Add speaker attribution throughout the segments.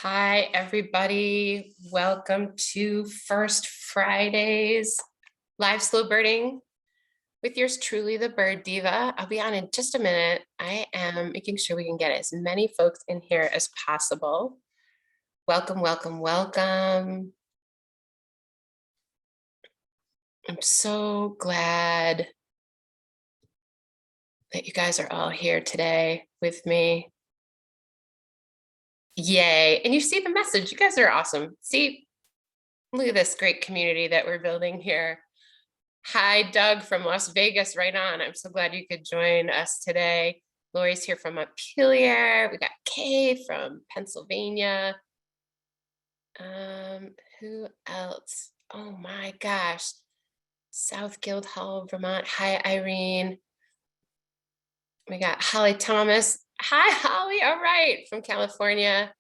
Speaker 1: Hi, everybody. Welcome to First Friday's live slow birding with yours truly, the Bird Diva. I'll be on in just a minute. I am making sure we can get as many folks in here as possible. Welcome, welcome, welcome. I'm so glad that you guys are all here today with me. Yay. And you see the message. You guys are awesome. See, look at this great community that we're building here. Hi, Doug from Las Vegas, right on. I'm so glad you could join us today. Lori's here from Montpelier. We got Kay from Pennsylvania. Who else? Oh my gosh. South Guildhall, Vermont. Hi, Irene. We got Holly Thomas. Hi, Holly. All right. From California.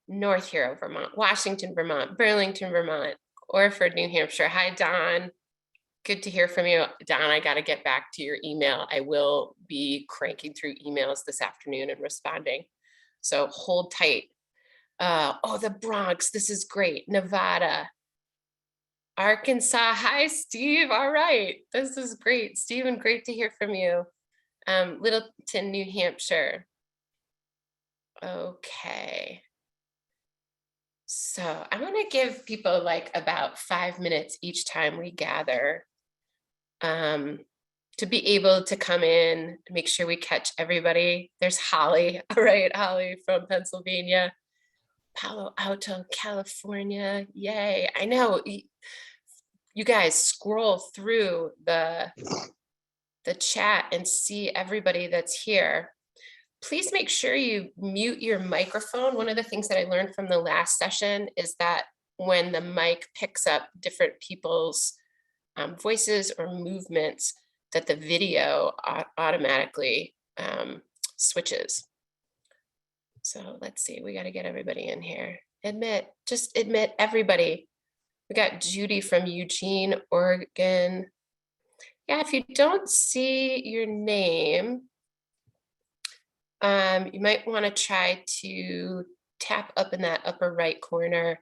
Speaker 1: North Hero, Vermont. Washington, Vermont. Burlington, Vermont. Orford, New Hampshire. Hi, Don. Good to hear from you. Don, I got to get back to your email. I will be cranking through emails this afternoon and responding. So hold tight. Oh, the Bronx. This is great. Nevada. Arkansas. Hi, Steve. All right. This is great. Stephen, great to hear from you. Littleton, New Hampshire. Okay. So I'm going to give people like about 5 minutes each time we gather to be able to come in, make sure we catch everybody. There's Holly. All right, Holly from Pennsylvania. Palo Alto, California. Yay. I know you guys scroll through the chat and see everybody that's here. Please make sure you mute your microphone. One of the things that I learned from the last session is that when the mic picks up different people's voices or movements, that the video automatically switches. So let's see, we got to get everybody in here. Just admit everybody. We got Judy from Eugene, Oregon. Yeah, if you don't see your name, you might want to try to tap up in that upper right corner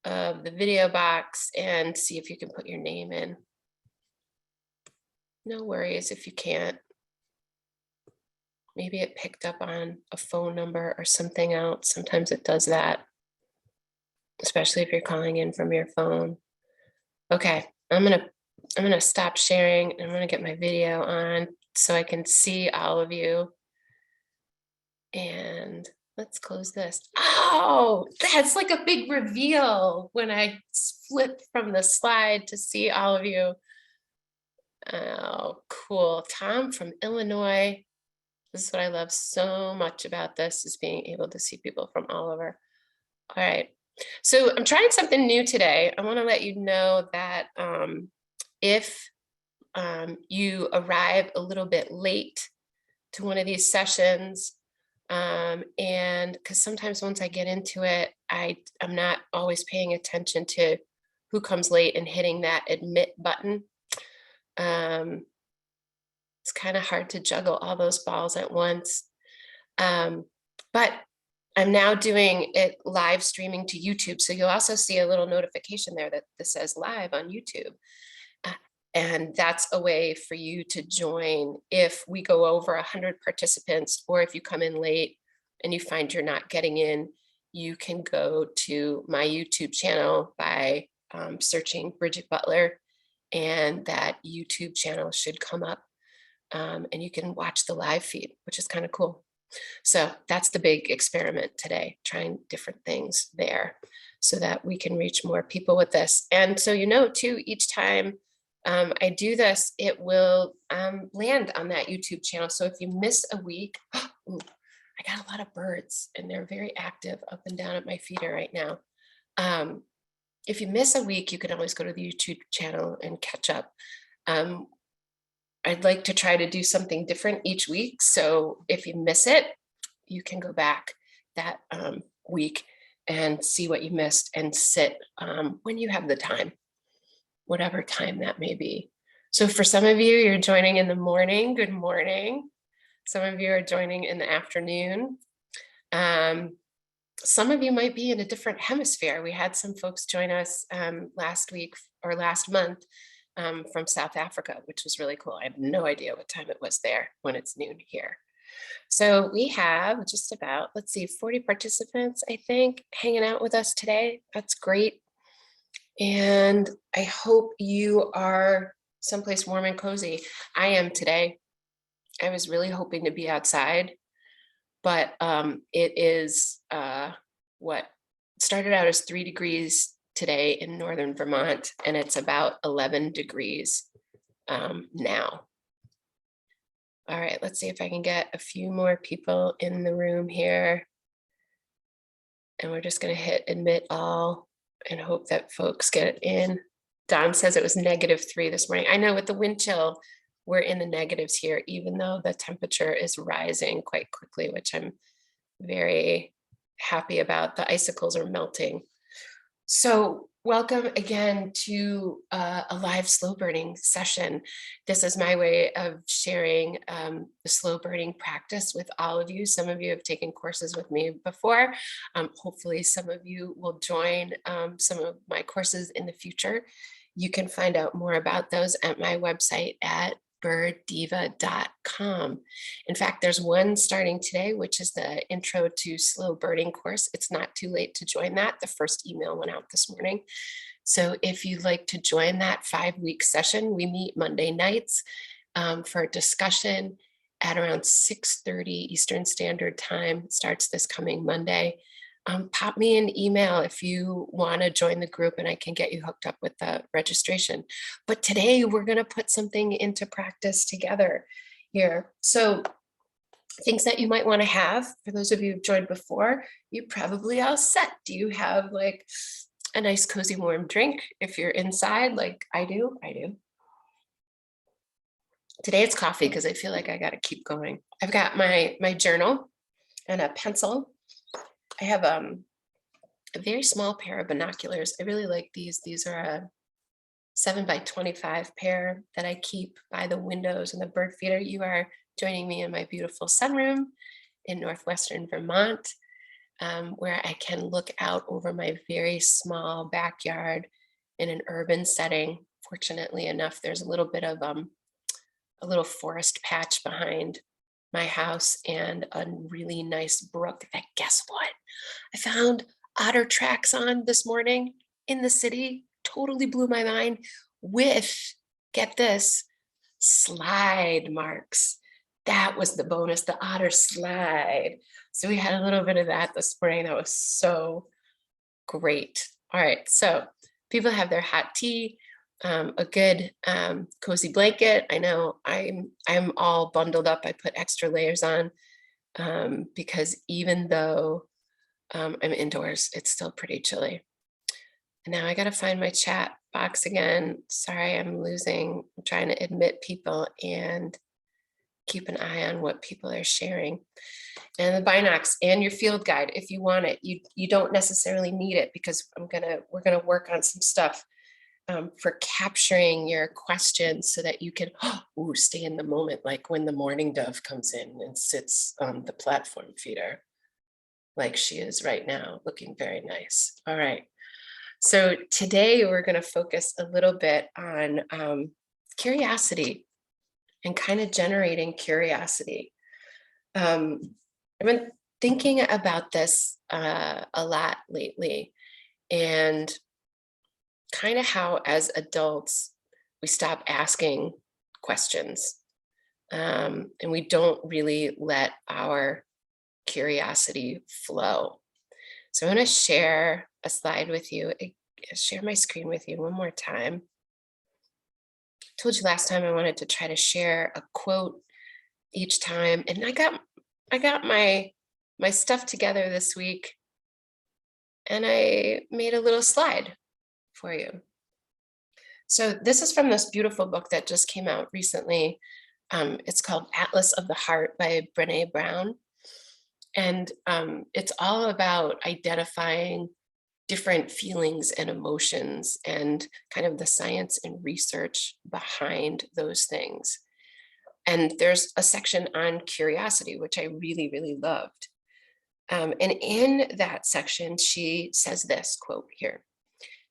Speaker 1: of the video box and see if you can put your name in. No worries if you can't. Maybe it picked up on a phone number or something else. Sometimes it does that, especially if you're calling in from your phone. Okay, I'm gonna stop sharing and I'm gonna get my video on so I can see all of you. And let's close this. Oh, that's like a big reveal when I flip from the slide to see all of you. Oh, cool. Tom from Illinois. This is what I love so much about this, is being able to see people from all over. All right. So I'm trying something new today. I want to let you know that if you arrive a little bit late to one of these sessions, and because sometimes once I get into it, I'm not always paying attention to who comes late and hitting that admit button. It's kind of hard to juggle all those balls at once. But I'm now doing it live streaming to YouTube. So you'll also see a little notification there that says live on YouTube. And that's a way for you to join if we go over 100 participants, or if you come in late and you find you're not getting in, you can go to my YouTube channel by searching Bridget Butler, and that YouTube channel should come up, and you can watch the live feed, which is kind of cool. So that's the big experiment today, trying different things there so that we can reach more people with this. And so, too, each time I do this, it will land on that YouTube channel. So if you miss a week, ooh, I got a lot of birds and they're very active up and down at my feeder right now. If you miss a week, you can always go to the YouTube channel and catch up. I'd like to try to do something different each week. So if you miss it, you can go back that week and see what you missed and sit when you have the time, whatever time that may be. So for some of you, you're joining in the morning. Good morning. Some of you are joining in the afternoon. Some of you might be in a different hemisphere. We had some folks join us last week or last month from South Africa, which was really cool. I have no idea what time it was there when it's noon here. So we have just about, let's see, 40 participants, I think, hanging out with us today. That's great. And I hope you are someplace warm and cozy. I am today. I was really hoping to be outside, but it is what started out as 3 degrees today in northern Vermont, and it's about 11 degrees now. All right, let's see if I can get a few more people in the room here. And we're just going to hit admit all and hope that folks get in. Don says it was -3 this morning. I know with the wind chill, we're in the negatives here, even though the temperature is rising quite quickly, which I'm very happy about. The icicles are melting. So welcome again to a live slow burning session. This is my way of sharing the slow burning practice with all of you. Some of you have taken courses with me before. Hopefully some of you will join some of my courses in the future. You can find out more about those at my website at birddiva.com. In fact, there's one starting today, which is the Intro to Slow Birding course. It's not too late to join that. The first email went out this morning. So if you'd like to join that 5-week session, we meet Monday nights for a discussion at around 6:30 Eastern Standard Time. It starts this coming Monday. Pop me an email if you want to join the group and I can get you hooked up with the registration. But today we're going to put something into practice together here. So things that you might want to have, for those of you who've joined before, you probably all set. Do you have like a nice cozy warm drink if you're inside like I do? I do. Today it's coffee because I feel like I got to keep going. I've got my journal and a pencil. I have a very small pair of binoculars. I really like these. These are a 7x25 pair that I keep by the windows in the bird feeder. You are joining me in my beautiful sunroom in northwestern Vermont, where I can look out over my very small backyard in an urban setting. Fortunately enough, there's a little bit of a little forest patch behind my house and a really nice brook that, guess what? I found otter tracks on this morning in the city. Totally blew my mind with, get this, slide marks. That was the bonus, the otter slide. So we had a little bit of that this morning. That was so great. All right, so people have their hot tea, a good cozy blanket. I know I'm all bundled up. I put extra layers on because even though I'm indoors, it's still pretty chilly. And now I got to find my chat box again. Sorry, I'm trying to admit people and keep an eye on what people are sharing. And the binocs and your field guide, if you want it, you don't necessarily need it because we're gonna work on some stuff for capturing your questions so that you can stay in the moment, like when the morning dove comes in and sits on the platform feeder, like she is right now, looking very nice. All right. So today we're going to focus a little bit on curiosity and kind of generating curiosity. I've been thinking about this a lot lately, and kind of how as adults we stop asking questions and we don't really let our curiosity flow. So I'm going to share a slide with you, share my screen with you one more time. I told you last time I wanted to try to share a quote each time, and I got my stuff together this week and I made a little slide for you. So this is from this beautiful book that just came out recently. It's called Atlas of the Heart by Brené Brown. And it's all about identifying different feelings and emotions and kind of the science and research behind those things. And there's a section on curiosity, which I really, really loved. And in that section, she says this quote here: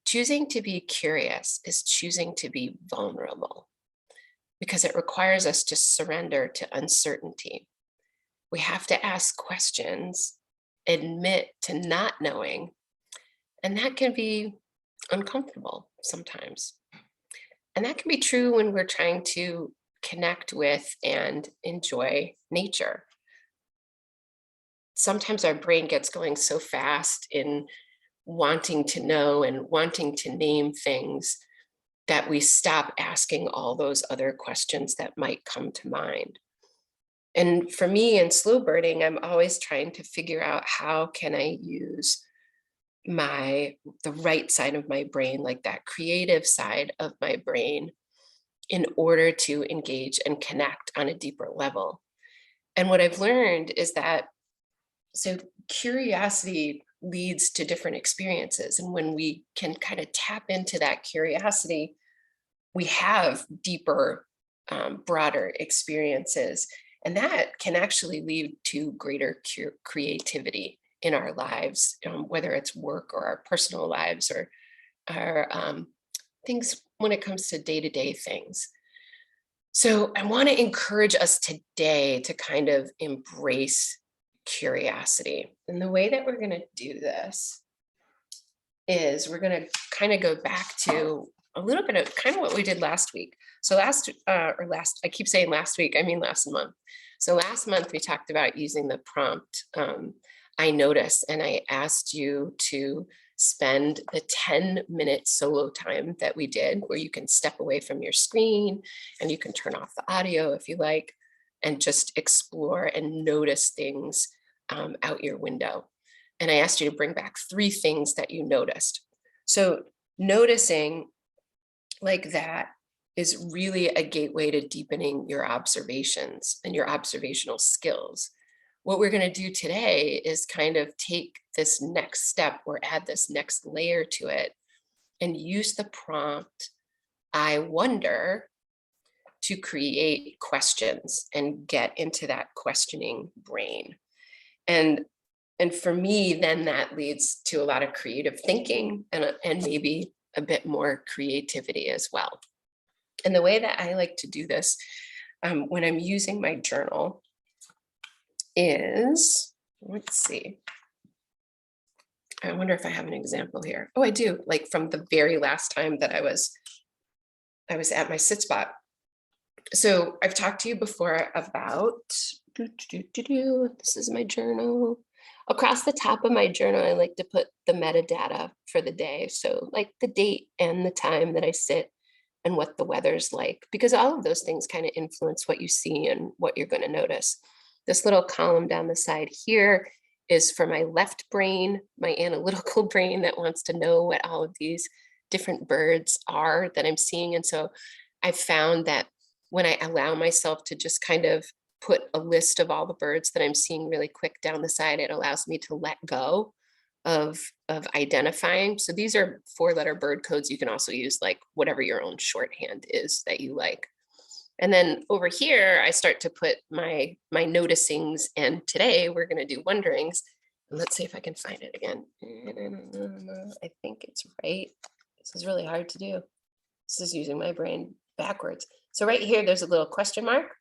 Speaker 1: choosing to be curious is choosing to be vulnerable because it requires us to surrender to uncertainty. We have to ask questions, admit to not knowing, and that can be uncomfortable sometimes. And that can be true when we're trying to connect with and enjoy nature. Sometimes our brain gets going so fast in wanting to know and wanting to name things that we stop asking all those other questions that might come to mind. And for me in slow birding, I'm always trying to figure out how can I use the right side of my brain, like that creative side of my brain, in order to engage and connect on a deeper level. And what I've learned is that curiosity leads to different experiences. And when we can kind of tap into that curiosity, we have deeper, broader experiences. And that can actually lead to greater creativity in our lives, whether it's work or our personal lives or our things when it comes to day-to-day things. So I want to encourage us today to kind of embrace curiosity. And the way that we're going to do this is we're going to kind of go back to a little bit of kind of what we did last week. So I keep saying last week, I mean last month. So last month we talked about using the prompt, I noticed, and I asked you to spend the 10-minute solo time that we did, where you can step away from your screen and you can turn off the audio if you like, and just explore and notice things out your window. And I asked you to bring back 3 things that you noticed. So noticing like that is really a gateway to deepening your observations and your observational skills. What we're going to do today is kind of take this next step or add this next layer to it and use the prompt, I wonder, to create questions and get into that questioning brain. And for me, then that leads to a lot of creative thinking and maybe a bit more creativity as well. And the way that I like to do this when I'm using my journal is, let's see. I wonder if I have an example here. Oh, I do. Like from the very last time that I was at my sit spot. So I've talked to you before about, this is my journal. Across the top of my journal, I like to put the metadata for the day. So like the date and the time that I sit and what the weather's like, because all of those things kind of influence what you see and what you're going to notice. This little column down the side here is for my left brain, my analytical brain that wants to know what all of these different birds are that I'm seeing. And so I found that when I allow myself to just kind of put a list of all the birds that I'm seeing really quick down the side, it allows me to let go of identifying. So these are 4-letter bird codes. You can also use like whatever your own shorthand is that you like. And then over here, I start to put my noticings. And today we're going to do wonderings. And let's see if I can find it again. I think it's right. This is really hard to do. This is using my brain backwards. So right here, there's a little question mark.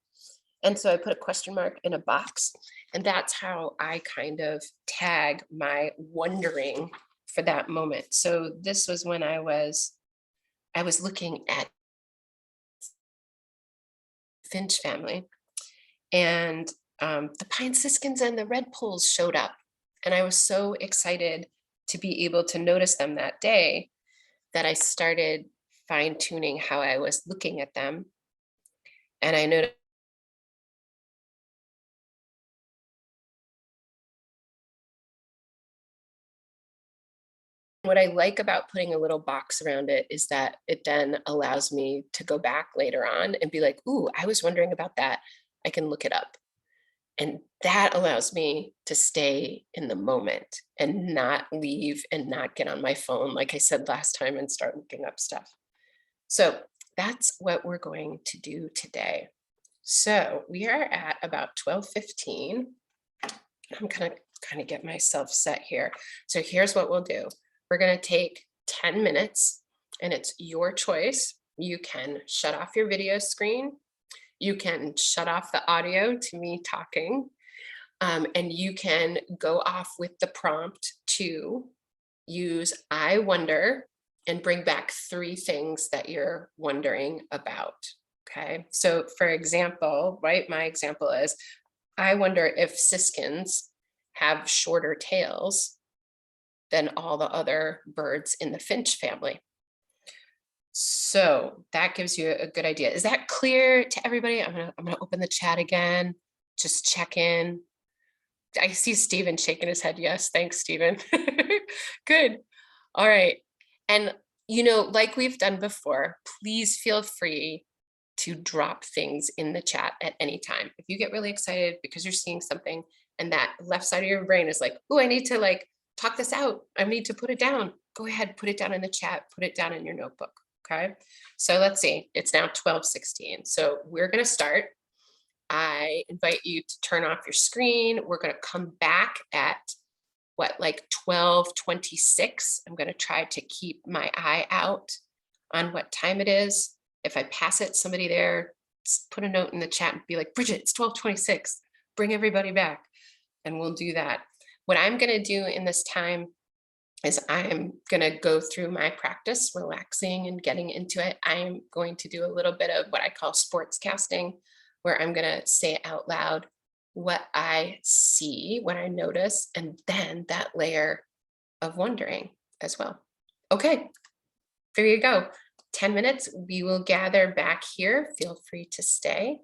Speaker 1: And so I put a question mark in a box, and that's how I kind of tag my wondering for that moment. So this was when I was looking at finch family, and the pine siskins and the red poles showed up, and I was so excited to be able to notice them that day that I started fine-tuning how I was looking at them. And I noticed what I like about putting a little box around it is that it then allows me to go back later on and be like, ooh, I was wondering about that. I can look it up. And that allows me to stay in the moment and not leave and not get on my phone, like I said last time, and start looking up stuff. So that's what we're going to do today. So we are at about 12:15. I'm kind of kind of get myself set here. So here's what we'll do. We're going to take 10 minutes and it's your choice. You can shut off your video screen. You can shut off the audio to me talking. And you can go off with the prompt to use I wonder and bring back 3 things that you're wondering about. Okay. So for example, right, my example is, I wonder if siskins have shorter tails than all the other birds in the finch family. So that gives you a good idea. Is that clear to everybody? I'm gonna open the chat again, just check in. I see Stephen shaking his head. Yes, thanks, Stephen. Good. All right. And, you know, like we've done before, please feel free to drop things in the chat at any time. If you get really excited because you're seeing something and that left side of your brain is like, oh, I need to like talk this out. I need to put it down. Go ahead, put it down in the chat, put it down in your notebook. Okay. So let's see, it's now 12:16. So we're going to start. I invite you to turn off your screen. We're going to come back at what, like 12:26. I'm going to try to keep my eye out on what time it is. If I pass it, somebody there, put a note in the chat and be like, Bridget, it's 12:26. Bring everybody back. And we'll do that. What I'm going to do in this time is I'm going to go through my practice, relaxing and getting into it. I'm going to do a little bit of what I call sports casting, where I'm going to say out loud what I see, what I notice, and then that layer of wondering as well. Okay, there you go. 10 minutes, we will gather back here. Feel free to stay.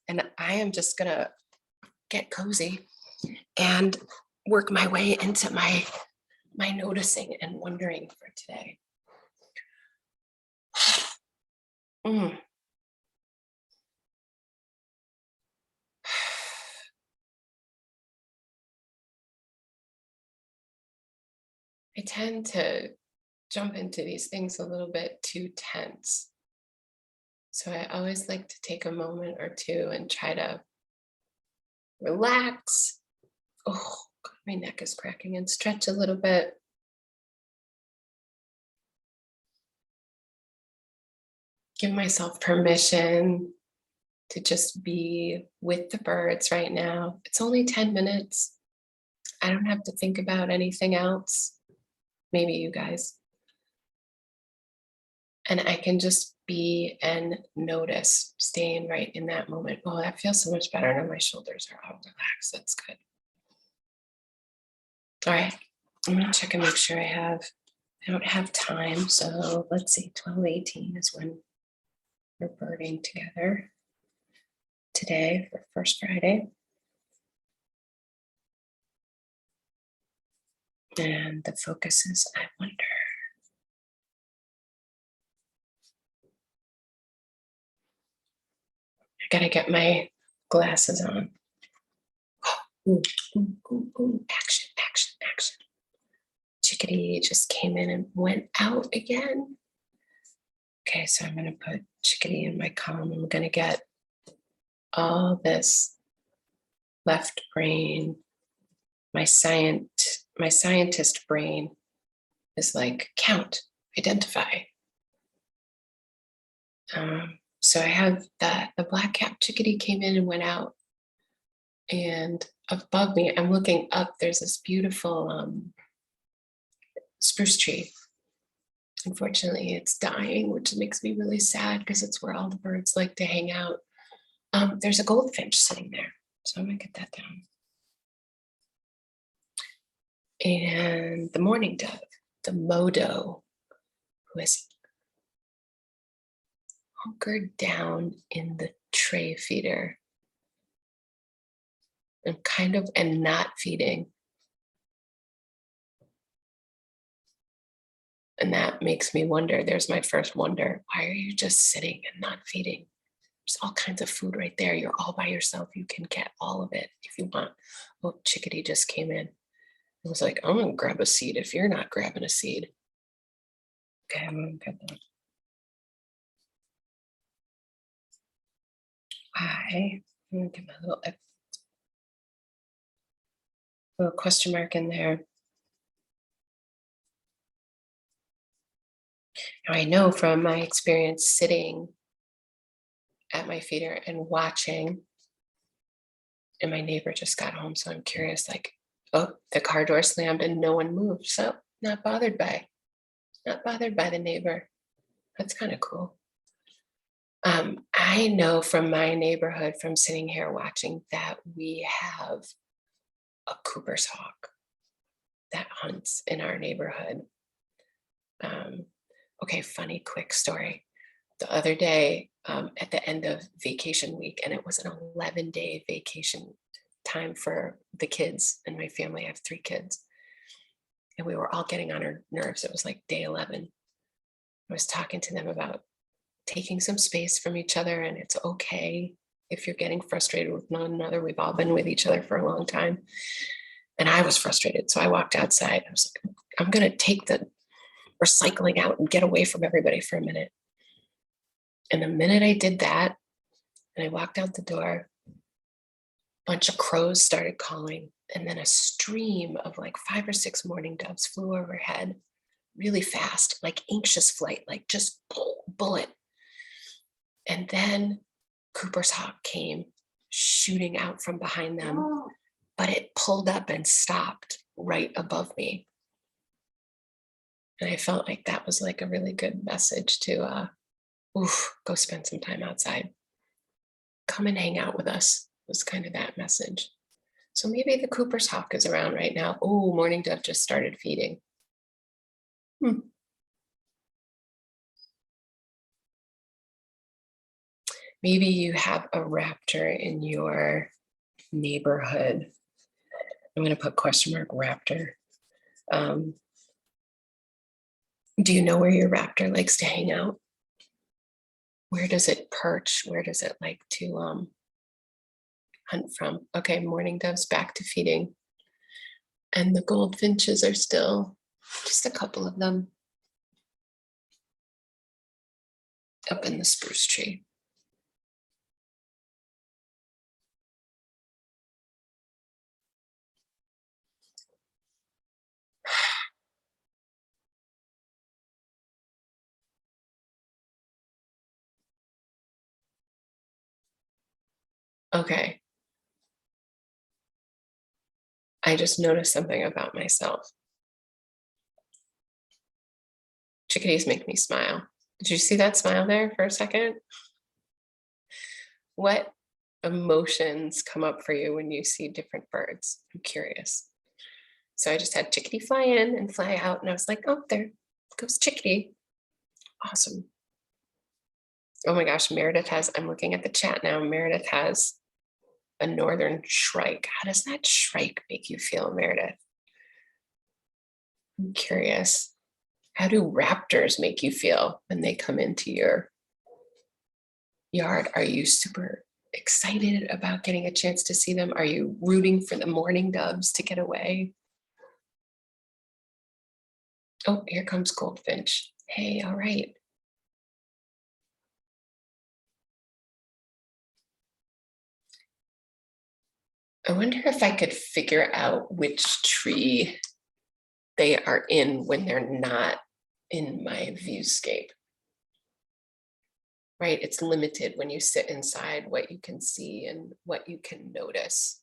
Speaker 1: And I am just going to get cozy and work my way into my noticing and wondering for today. I tend to jump into these things a little bit too tense. So I always like to take a moment or two and try to relax. Oh, God, my neck is cracking, and stretch a little bit. Give myself permission to just be with the birds right now. It's only 10 minutes. I don't have to think about anything else. Maybe you guys. And I can just be and notice, staying right in that moment. Oh, that feels so much better. Now my shoulders are all relaxed. That's good. All right. I'm going to check and make sure I don't have time. So let's see, 12:18 is when we're birding together today for First Friday. And the focus is, I wonder. I gotta get my glasses on. Ooh, ooh, ooh, ooh. Action, action, action. Chickadee just came in and went out again. Okay, so I'm gonna put Chickadee in my column. I'm gonna get all this left brain. My scientist brain is like, count, identify. So I have that the black-capped chickadee came in and went out. And above me, I'm looking up, there's this beautiful spruce tree. Unfortunately, it's dying, which makes me really sad because it's where all the birds like to hang out. There's a goldfinch sitting there, so I'm gonna get that down. And the mourning dove, the modo, who is hunkered down in the tray feeder and not feeding. And that makes me wonder, there's my first wonder, why are you just sitting and not feeding? There's all kinds of food right there. You're all by yourself. You can get all of it if you want. Oh, chickadee just came in. I was like, I'm gonna grab a seed if you're not grabbing a seed. Okay, I'm gonna get that. I'm gonna get my little little question mark in there. Now, I know from my experience sitting at my feeder and watching, and my neighbor just got home, so I'm curious, like, oh, the car door slammed and no one moved. So not bothered by the neighbor. That's kind of cool. I know from my neighborhood, from sitting here watching, that we have a Cooper's hawk that hunts in our neighborhood. Okay, funny quick story. The other day, at the end of vacation week, and it was an 11-day vacation time for the kids and my family. I have 3 kids, and we were all getting on our nerves. It was like day 11. I was talking to them about taking some space from each other, and it's okay if you're getting frustrated with one another. We've all been with each other for a long time. And I was frustrated. So I walked outside. I was like, I'm going to take the recycling out and get away from everybody for a minute. And the minute I did that, and I walked out the door, a bunch of crows started calling. And then a stream of like 5 or 6 mourning doves flew overhead really fast, like anxious flight, like just bullet. And then Cooper's hawk came shooting out from behind them, but it pulled up and stopped right above me. And I felt like that was like a really good message to, go spend some time outside. Come and hang out with us was kind of that message. So maybe the Cooper's hawk is around right now. Oh, mourning dove just started feeding. Maybe you have a raptor in your neighborhood. I'm going to put question mark raptor. Do you know where your raptor likes to hang out? Where does it perch? Where does it like to hunt from? Okay, mourning doves back to feeding. And the goldfinches are still, just a couple of them, up in the spruce tree. Okay. I just noticed something about myself. Chickadees make me smile. Did you see that smile there for a second? What emotions come up for you when you see different birds? I'm curious. So I just had chickadee fly in and fly out, and I was like, oh, there goes chickadee. Awesome. Oh my gosh, Meredith has, I'm looking at the chat now, Meredith has a northern shrike. How does that shrike make you feel, Meredith? I'm curious. How do raptors make you feel when they come into your yard? Are you super excited about getting a chance to see them? Are you rooting for the mourning doves to get away? Oh, here comes Goldfinch. Hey, all right. I wonder if I could figure out which tree they are in when they're not in my viewscape. Right? It's limited when you sit inside what you can see and what you can notice.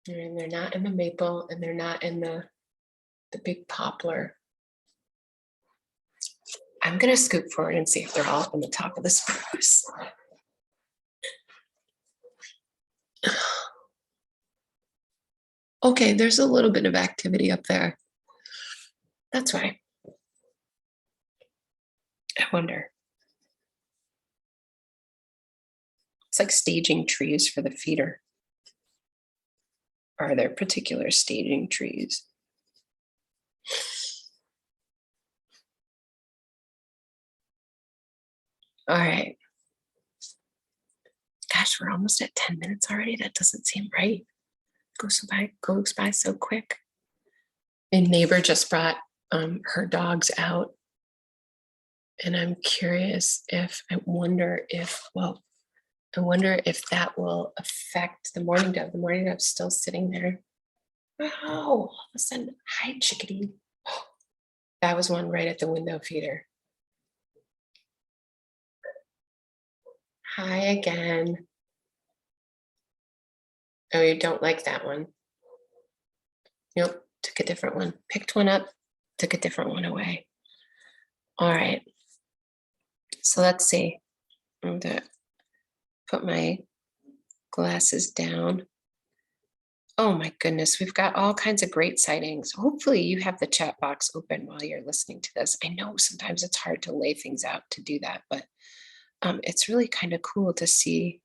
Speaker 1: And they're not in the maple, and they're not in the big poplar. I'm going to scoot forward and see if they're all on the top of the spruce. Okay, there's a little bit of activity up there. That's right. I wonder. It's like staging trees for the feeder. Are there particular staging trees? All right. Gosh, we're almost at 10 minutes already. That doesn't seem right. Goes by so quick. A neighbor just brought her dogs out. And I'm curious I wonder if, well, I wonder if that will affect the mourning dove. The mourning dove's still sitting there. Oh, all of a sudden, hi, chickadee. Oh, that was one right at the window feeder. Hi again. Oh, you don't like that one? Nope, took a different one. Picked one up, took a different one away. All right. So let's see. I'm going to put my glasses down. Oh my goodness, we've got all kinds of great sightings. Hopefully you have the chat box open while you're listening to this. I know sometimes it's hard to lay things out to do that, but it's really kind of cool to see.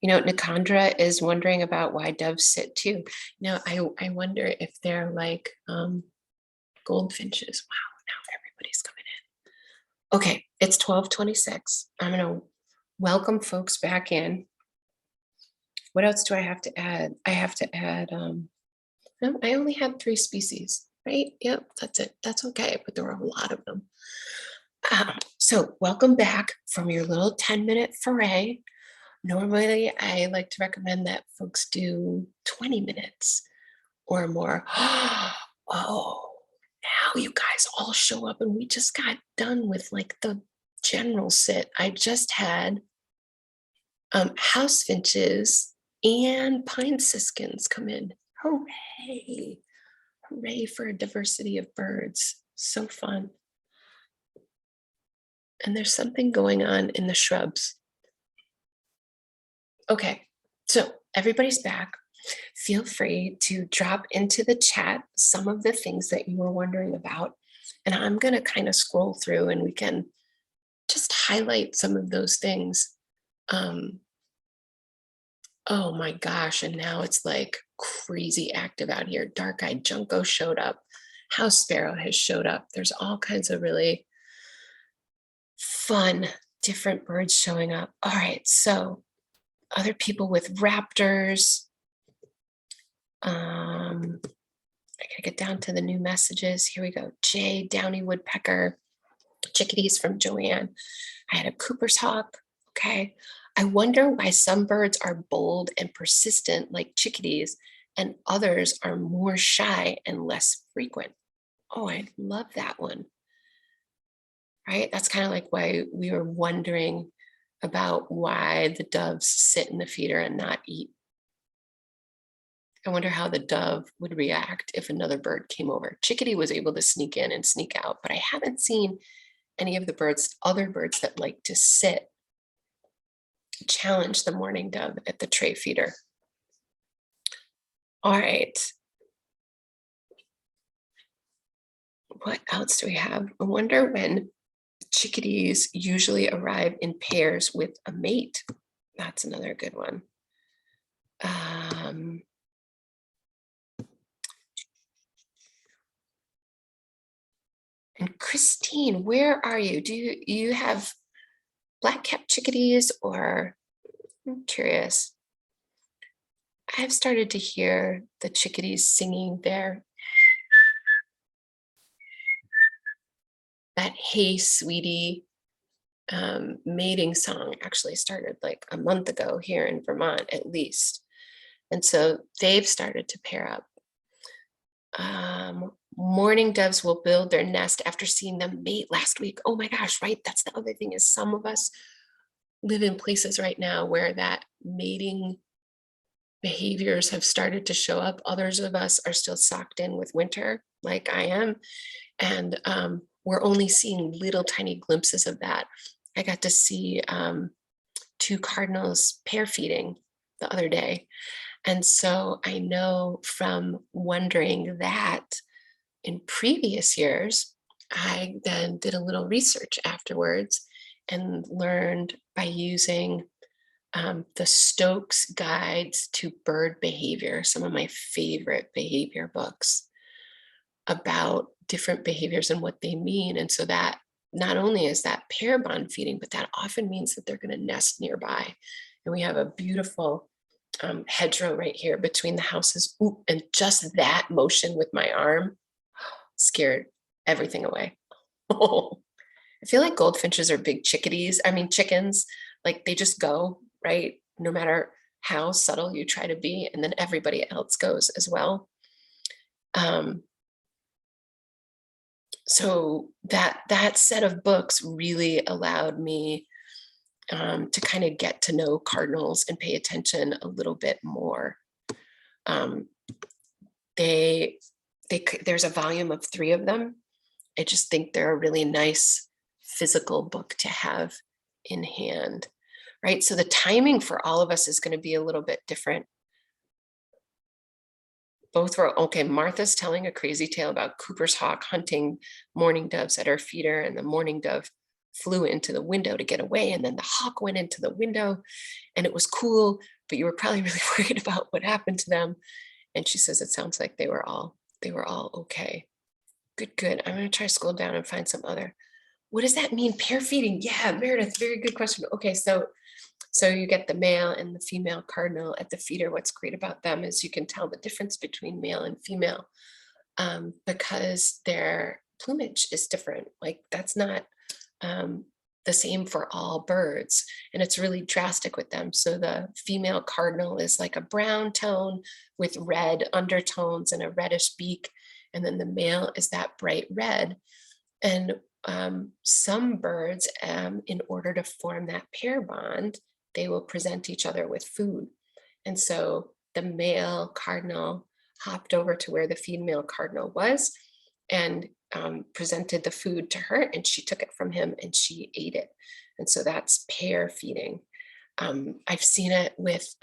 Speaker 1: You know, Nikandra is wondering about why doves sit too. You know, I wonder if they're like goldfinches. Wow, now everybody's coming in. Okay, it's 12:26. I'm going to welcome folks back in. What else do I have to add? I have to add, no, I only had 3 species, right? Yep, that's it. That's okay, but there were a lot of them. So welcome back from your little 10-minute foray. Normally, I like to recommend that folks do 20 minutes or more. Oh, now you guys all show up and we just got done with like the general sit. I just had house finches and pine siskins come in. Hooray! Hooray for a diversity of birds. So fun. And there's something going on in the shrubs. Okay, so everybody's back. Feel free to drop into the chat some of the things that you were wondering about. And I'm going to kind of scroll through and we can just highlight some of those things. Oh my gosh, and now it's like crazy active out here. Dark-eyed junco showed up. House sparrow has showed up. There's all kinds of really fun, different birds showing up. All right, so other people with raptors. I gotta get down to the new messages. Here we go. Jay, downy woodpecker, chickadees from Joanne. I had a Cooper's hawk. Okay. I wonder why some birds are bold and persistent like chickadees and others are more shy and less frequent. Oh, I love that one. Right? That's kind of like why we were wondering about why the doves sit in the feeder and not eat. I wonder how the dove would react if another bird came over. Chickadee was able to sneak in and sneak out, but I haven't seen any of the birds, other birds that like to sit, challenge the mourning dove at the tray feeder. All right. What else do we have? I wonder when chickadees usually arrive in pairs with a mate. That's another good one. And Christine, where are you? Do you have black-capped chickadees or I'm curious. I've started to hear the chickadees singing there. That "Hey Sweetie" mating song actually started like a month ago here in Vermont, at least. And so they've started to pair up. Mourning doves will build their nest after seeing them mate last week. Oh my gosh, right? That's the other thing is some of us live in places right now where that mating behaviors have started to show up. Others of us are still socked in with winter, like I am. And we're only seeing little tiny glimpses of that. I got to see 2 cardinals pair feeding the other day. And so I know from wondering that in previous years, I then did a little research afterwards and learned by using the Stokes Guides to Bird Behavior, some of my favorite behavior books about different behaviors and what they mean. And so that not only is that pair bond feeding, but that often means that they're going to nest nearby. And we have a beautiful hedgerow right here between the houses. Ooh, and just that motion with my arm scared everything away. I feel like goldfinches are big chickadees. I mean, chickens, like they just go, right? No matter how subtle you try to be, and then everybody else goes as well. Um, so that set of books really allowed me to kind of get to know cardinals and pay attention a little bit more. Um, they there's a volume of 3 of them. I just think they're a really nice physical book to have in hand, right? So the timing for all of us is going to be a little bit different. Both were okay. Martha's telling a crazy tale about Cooper's hawk hunting mourning doves at her feeder, and the mourning dove flew into the window to get away, and then the hawk went into the window, and it was cool, but you were probably really worried about what happened to them. And she says it sounds like they were all okay. Good, good. I'm going to try to scroll down and find some other. What does that mean? Pair feeding? Yeah, Meredith, very good question. Okay, so you get the male and the female cardinal at the feeder. What's great about them is you can tell the difference between male and female because their plumage is different. Like that's not the same for all birds, and it's really drastic with them. So the female cardinal is like a brown tone with red undertones and a reddish beak, and then the male is that bright red. And some birds, in order to form that pair bond, they will present each other with food. And so the male cardinal hopped over to where the female cardinal was and presented the food to her, and she took it from him and she ate it. And so that's pair feeding. I've seen it with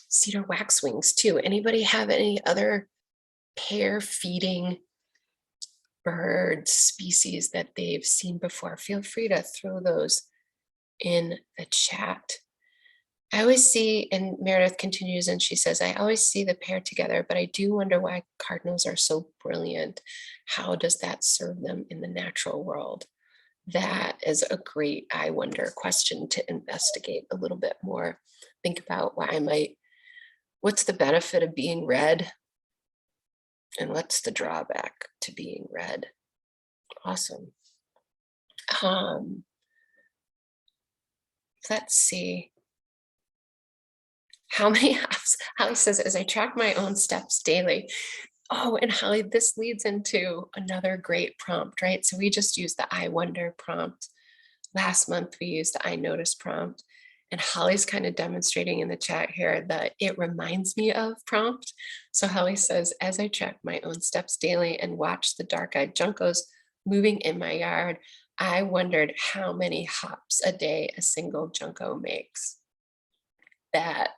Speaker 1: cedar waxwings too. Anybody have any other pair feeding bird species that they've seen before? Feel free to throw those in the chat. I always see, and Meredith continues and she says, I always see the pair together, but I do wonder why cardinals are so brilliant. How does that serve them in the natural world? That is a great I wonder question to investigate a little bit more. Think about what's the benefit of being red? And what's the drawback to being red? Awesome. Let's see. How many apps? Holly says, as I track my own steps daily. Oh, and Holly, this leads into another great prompt, right? So we just used the I wonder prompt. Last month, we used the I notice prompt. And Holly's kind of demonstrating in the chat here that it reminds me of prompt. So Holly says, as I track my own steps daily and watch the dark-eyed juncos moving in my yard, I wondered how many hops a day a single junco makes. That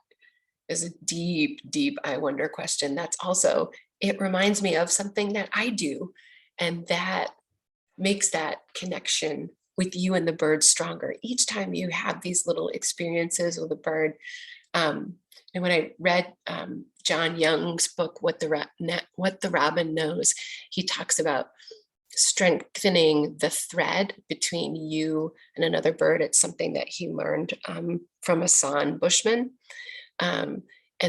Speaker 1: is a deep, deep I wonder question. That's also, it reminds me of something that I do, and that makes that connection with you and the bird stronger. Each time you have these little experiences with a bird. And when I read John Young's book, What the Robin Knows, he talks about strengthening the thread between you and another bird. It's something that he learned from a San bushman. And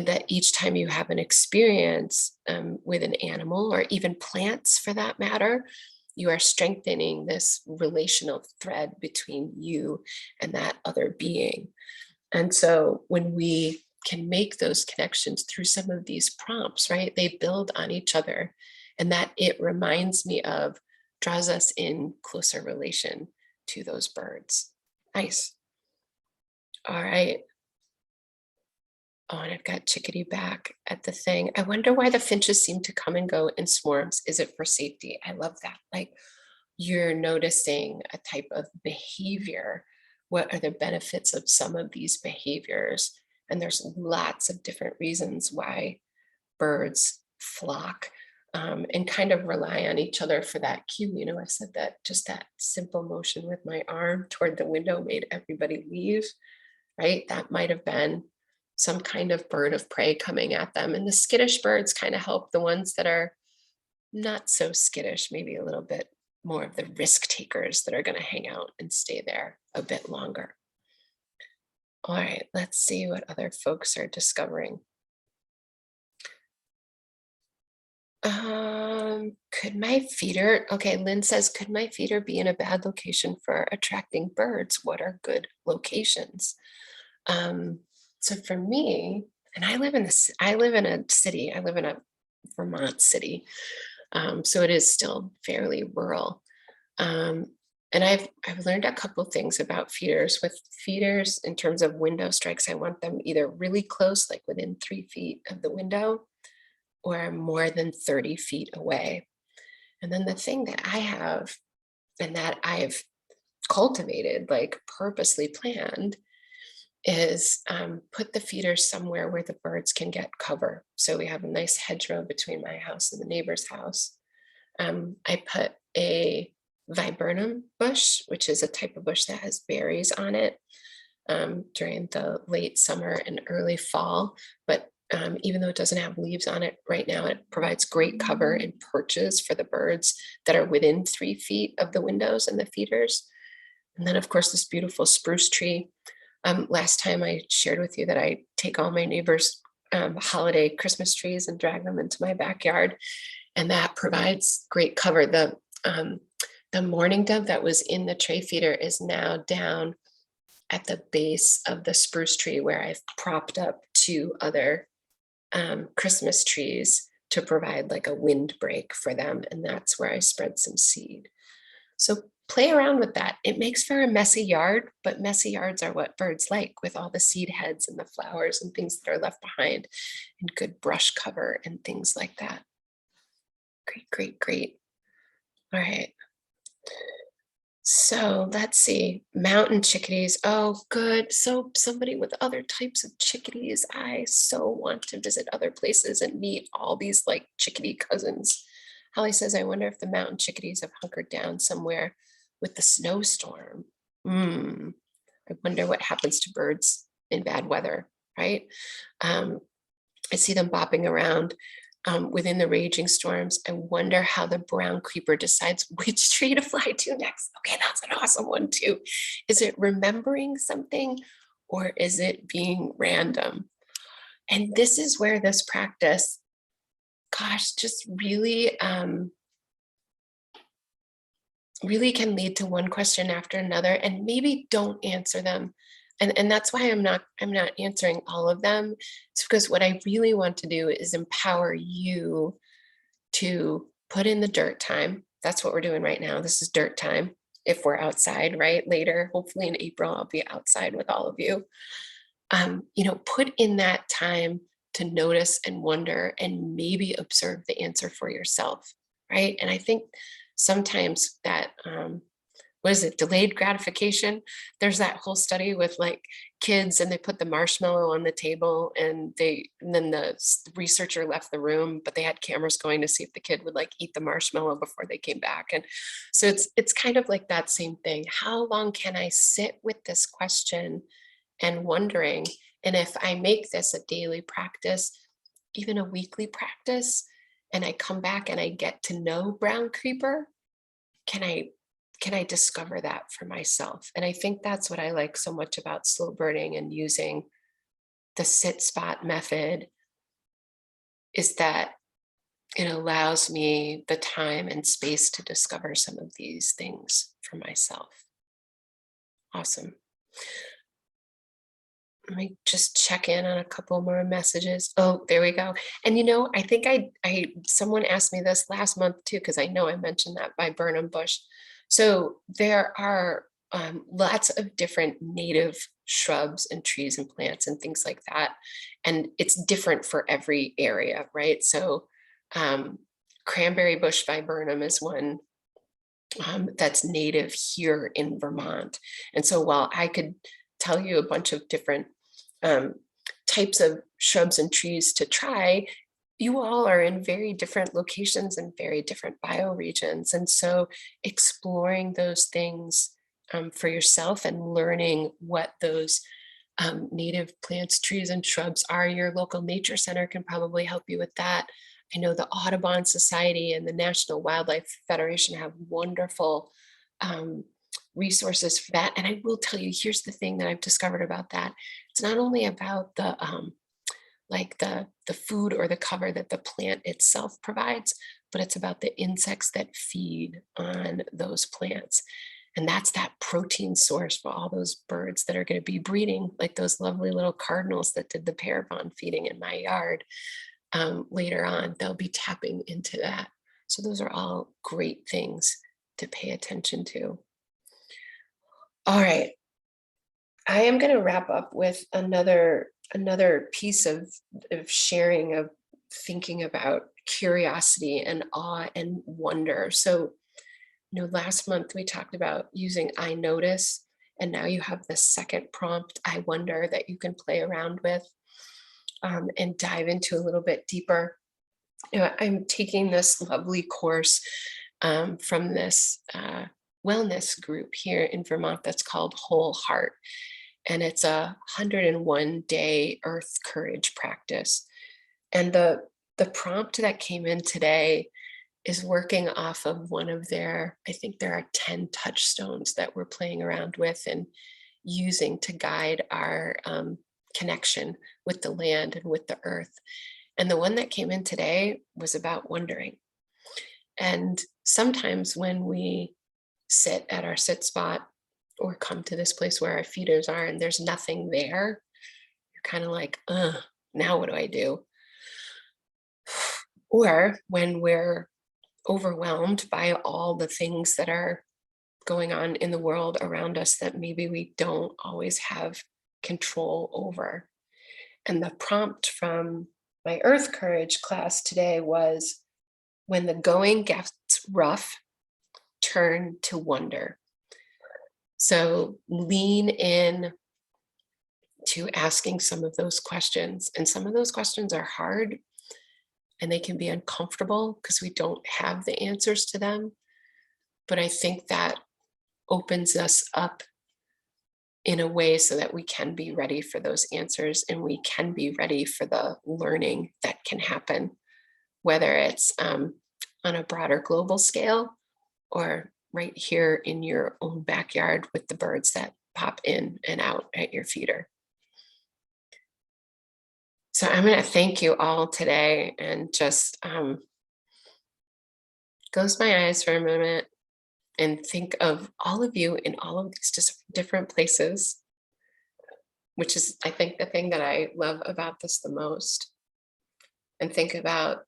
Speaker 1: that each time you have an experience with an animal, or even plants for that matter, you are strengthening this relational thread between you and that other being. And so when we can make those connections through some of these prompts, right, they build on each other. And that it reminds me of, draws us in closer relation to those birds. Nice. All right. Oh, and I've got Chickadee back at the thing. I wonder why the finches seem to come and go in swarms. Is it for safety? I love that. Like, you're noticing a type of behavior. What are the benefits of some of these behaviors? And there's lots of different reasons why birds flock and kind of rely on each other for that cue. You know, I said that just that simple motion with my arm toward the window made everybody leave, right? That might have been some kind of bird of prey coming at them. And the skittish birds kind of help the ones that are not so skittish, maybe a little bit more of the risk takers that are going to hang out and stay there a bit longer. All right, let's see what other folks are discovering. Could my feeder, okay, Lynn says, could my feeder be in a bad location for attracting birds? What are good locations? Um, so for me, and I live in a city, I live in a Vermont city. So it is still fairly rural. Um, and I've learned a couple things about feeders. With feeders, in terms of window strikes, I want them either really close, like within 3 feet of the window, or more than 30 feet away. And then the thing that I have and that I've cultivated, like purposely planned, is put the feeders somewhere where the birds can get cover. So we have a nice hedgerow between my house and the neighbor's house. I put a viburnum bush, which is a type of bush that has berries on it, during the late summer and early fall. But even though it doesn't have leaves on it right now, it provides great cover and perches for the birds that are within 3 feet of the windows and the feeders. And then, of course, this beautiful spruce tree. Last time I shared with you that I take all my neighbors' holiday Christmas trees and drag them into my backyard, and that provides great cover. The mourning dove that was in the tray feeder is now down at the base of the spruce tree where I've propped up two other Christmas trees to provide like a windbreak for them, and that's where I spread some seed. So play around with that. It makes for a messy yard, but messy yards are what birds like, with all the seed heads and the flowers and things that are left behind, and good brush cover and things like that. Great, great, great. All right. So let's see. Mountain chickadees. Oh, good. So somebody with other types of chickadees. I so want to visit other places and meet all these like chickadee cousins. Holly says, I wonder if the mountain chickadees have hunkered down somewhere with the snowstorm. I wonder what happens to birds in bad weather, right? Um, I see them bopping around within the raging storms. I wonder how the brown creeper decides which tree to fly to next. Okay, that's an awesome one too. Is it remembering something, or is it being random? And this is where this practice, gosh, just really can lead to one question after another, and maybe don't answer them. And that's why I'm not answering all of them. It's because what I really want to do is empower you to put in the dirt time. That's what we're doing right now. This is dirt time. If we're outside, right? Later, hopefully in April, I'll be outside with all of you. Put in that time to notice and wonder and maybe observe the answer for yourself, right? And I think sometimes that what is it, delayed gratification? There's that whole study with like kids, and they put the marshmallow on the table, and then the researcher left the room, but they had cameras going to see if the kid would like eat the marshmallow before they came back. And so it's kind of like that same thing. How long can I sit with this question and wondering? And if I make this a daily practice, even a weekly practice, and I come back and I get to know brown creeper, can I discover that for myself? And I think that's what I like so much about slow birding and using the sit spot method, is that it allows me the time and space to discover some of these things for myself. Awesome. Let me just check in on a couple more messages. Oh, there we go. And I think someone asked me this last month too, because I know I mentioned that viburnum bush. So there are lots of different native shrubs and trees and plants and things like that. And it's different for every area, right? So cranberry bush viburnum is one that's native here in Vermont. And so while I could tell you a bunch of different um, types of shrubs and trees to try, you all are in very different locations and very different bioregions. And so exploring those things for yourself and learning what those native plants, trees, and shrubs are. Your local nature center can probably help you with that. I know the Audubon Society and the National Wildlife Federation have wonderful resources for that. And I will tell you, here's the thing that I've discovered about that. It's not only about the the food or the cover that the plant itself provides, but it's about the insects that feed on those plants. And that's that protein source for all those birds that are going to be breeding, like those lovely little cardinals that did the pair bond feeding in my yard. Later on, they'll be tapping into that. So those are all great things to pay attention to. All right. I am going to wrap up with another piece of sharing, of thinking about curiosity and awe and wonder. So, last month we talked about using I notice, and now you have the second prompt, I wonder, that you can play around with and dive into a little bit deeper. I'm taking this lovely course from this wellness group here in Vermont that's called Whole Heart. And it's a 101-day earth courage practice. And the prompt that came in today is working off of one of their, I think there are 10 touchstones that we're playing around with and using to guide our connection with the land and with the earth. And the one that came in today was about wondering. And sometimes when we sit at our sit spot or come to this place where our feeders are and there's nothing there, you're kind of like, now what do I do? Or when we're overwhelmed by all the things that are going on in the world around us that maybe we don't always have control over. And the prompt from my Earth Courage class today was, when the going gets rough, turn to wonder. So lean in to asking some of those questions. And some of those questions are hard and they can be uncomfortable because we don't have the answers to them. But I think that opens us up in a way so that we can be ready for those answers and we can be ready for the learning that can happen, whether it's on a broader global scale or right here in your own backyard with the birds that pop in and out at your feeder. So I'm going to thank you all today and just close my eyes for a moment and think of all of you in all of these different places, which is, I think, the thing that I love about this the most. And think about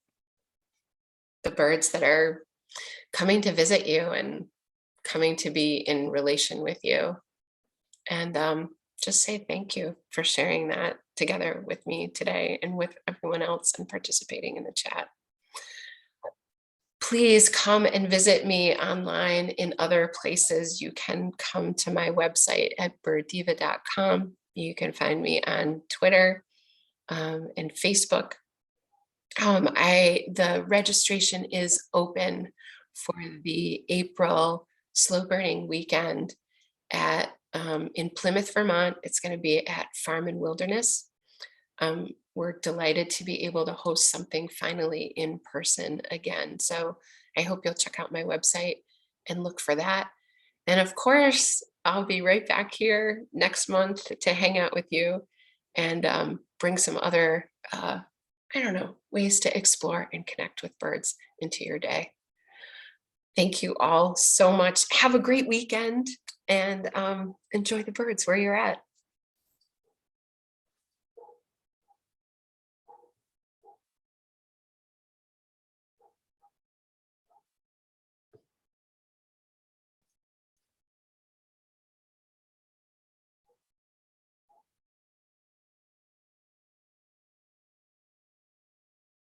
Speaker 1: the birds that are coming to visit you and coming to be in relation with you. And just say thank you for sharing that together with me today and with everyone else and participating in the chat. Please come and visit me online in other places. You can come to my website at birddiva.com. You can find me on Twitter and Facebook. The registration is open for the April slow burning weekend at in Plymouth, Vermont. It's going to be at Farm and Wilderness. We're delighted to be able to host something finally in person again. So I hope you'll check out my website and look for that. And of course, I'll be right back here next month to hang out with you and bring some other, ways to explore and connect with birds into your day. Thank you all so much. Have a great weekend and enjoy the birds where you're at.